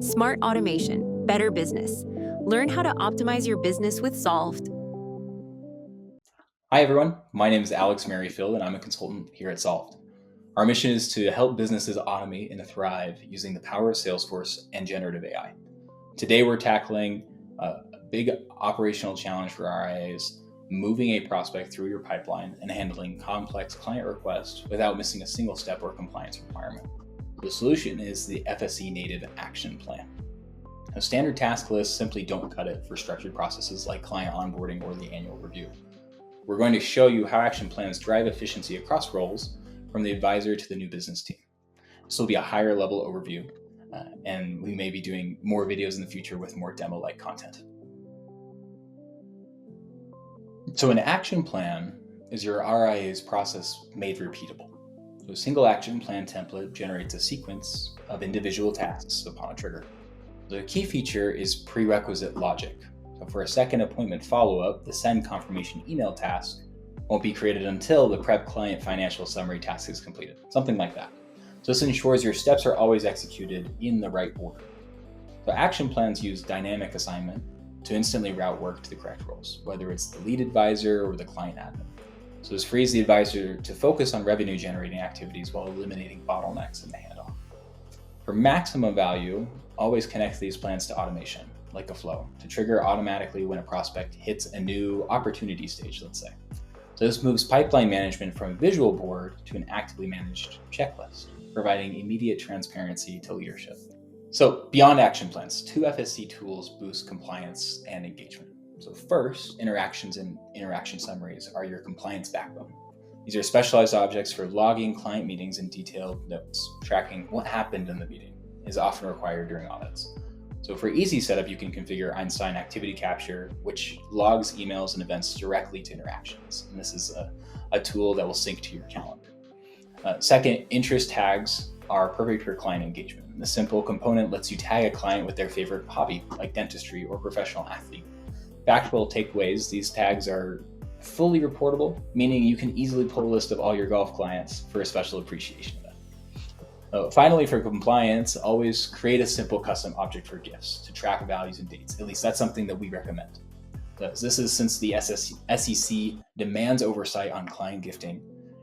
Smart automation, better business. Learn how to optimize your business with Solved. Hi everyone, my name is Alex Merrifield and I'm a consultant here at Solved. Our mission is to help businesses automate and thrive using the power of Salesforce and generative AI. Today we're tackling a big operational challenge for RIAs, moving a prospect through your pipeline and handling complex client requests without missing a single step or compliance requirement. The solution is the FSC Native Action Plan. Now, standard task lists simply don't cut it for structured processes like client onboarding or the annual review. We're going to show you how action plans drive efficiency across roles from the advisor to the new business team. This will be a higher level overview, and we may be doing more videos in the future with more demo-like content. So an action plan is your RIA's process made repeatable. So a single action plan template generates a sequence of individual tasks upon a trigger. The key feature is prerequisite logic. So for a second appointment follow-up, the send confirmation email task won't be created until the prep client financial summary task is completed, something like that. So this ensures your steps are always executed in the right order. So action plans use dynamic assignment to instantly route work to the correct roles, whether it's the lead advisor or the client admin. So this frees the advisor to focus on revenue generating activities while eliminating bottlenecks in the handoff. For maximum value, always connect these plans to automation, like a flow, to trigger automatically when a prospect hits a new opportunity stage, let's say. So this moves pipeline management from a visual board to an actively managed checklist, providing immediate transparency to leadership. So beyond action plans, 2 FSC tools boost compliance and engagement. So first, interactions and interaction summaries are your compliance backbone. These are specialized objects for logging client meetings and detailed notes. Tracking what happened in the meeting is often required during audits. So for easy setup, you can configure Einstein Activity Capture, which logs emails and events directly to interactions. And this is a tool that will sync to your calendar. Second, interest tags are perfect for client engagement. The simple component lets you tag a client with their favorite hobby, like dentistry or professional athlete. Factual takeaways, these tags are fully reportable, meaning you can easily pull a list of all your golf clients for a special appreciation event. Finally, for compliance, always create a simple custom object for gifts to track values and dates. At least that's something that we recommend. This is since the SEC demands oversight on client gifting,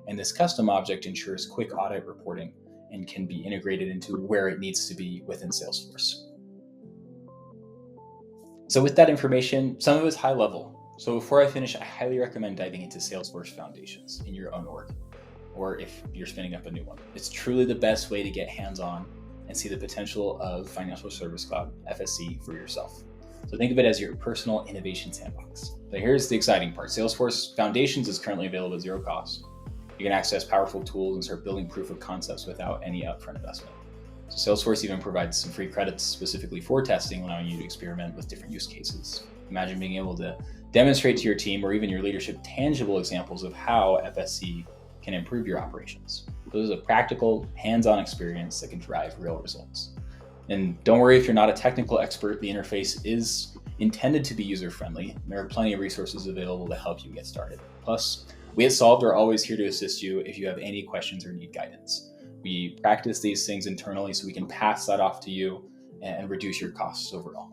and this custom object ensures quick audit reporting and can be integrated into where it needs to be within Salesforce. So with that information, some of it's high level. So before I finish, I highly recommend diving into Salesforce Foundations in your own org, or if you're spinning up a new one. It's truly the best way to get hands-on and see the potential of Financial Service Cloud, FSC, for yourself. So think of it as your personal innovation sandbox. But here's the exciting part. Salesforce Foundations is currently available at zero cost. You can access powerful tools and start building proof of concepts without any upfront investment. So Salesforce even provides some free credits specifically for testing, allowing you to experiment with different use cases. Imagine being able to demonstrate to your team or even your leadership tangible examples of how FSC can improve your operations. This is a practical, hands-on experience that can drive real results. And don't worry if you're not a technical expert, the interface is intended to be user-friendly. There are plenty of resources available to help you get started. Plus, we at Solved are always here to assist you if you have any questions or need guidance. We practice these things internally so we can pass that off to you and reduce your costs overall.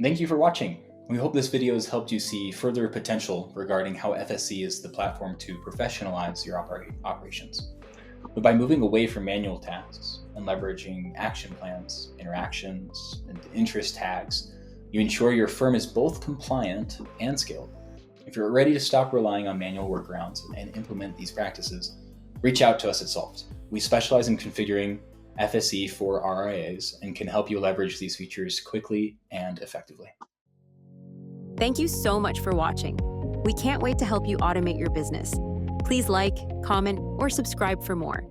Thank you for watching. We hope this video has helped you see further potential regarding how FSC is the platform to professionalize your operations. But by moving away from manual tasks and leveraging action plans, interactions, and interest tags, you ensure your firm is both compliant and scalable. If you're ready to stop relying on manual workarounds and implement these practices, reach out to us at Solved. We specialize in configuring FSC for RIAs and can help you leverage these features quickly and effectively. Thank you so much for watching. We can't wait to help you automate your business. Please like, comment, or subscribe for more.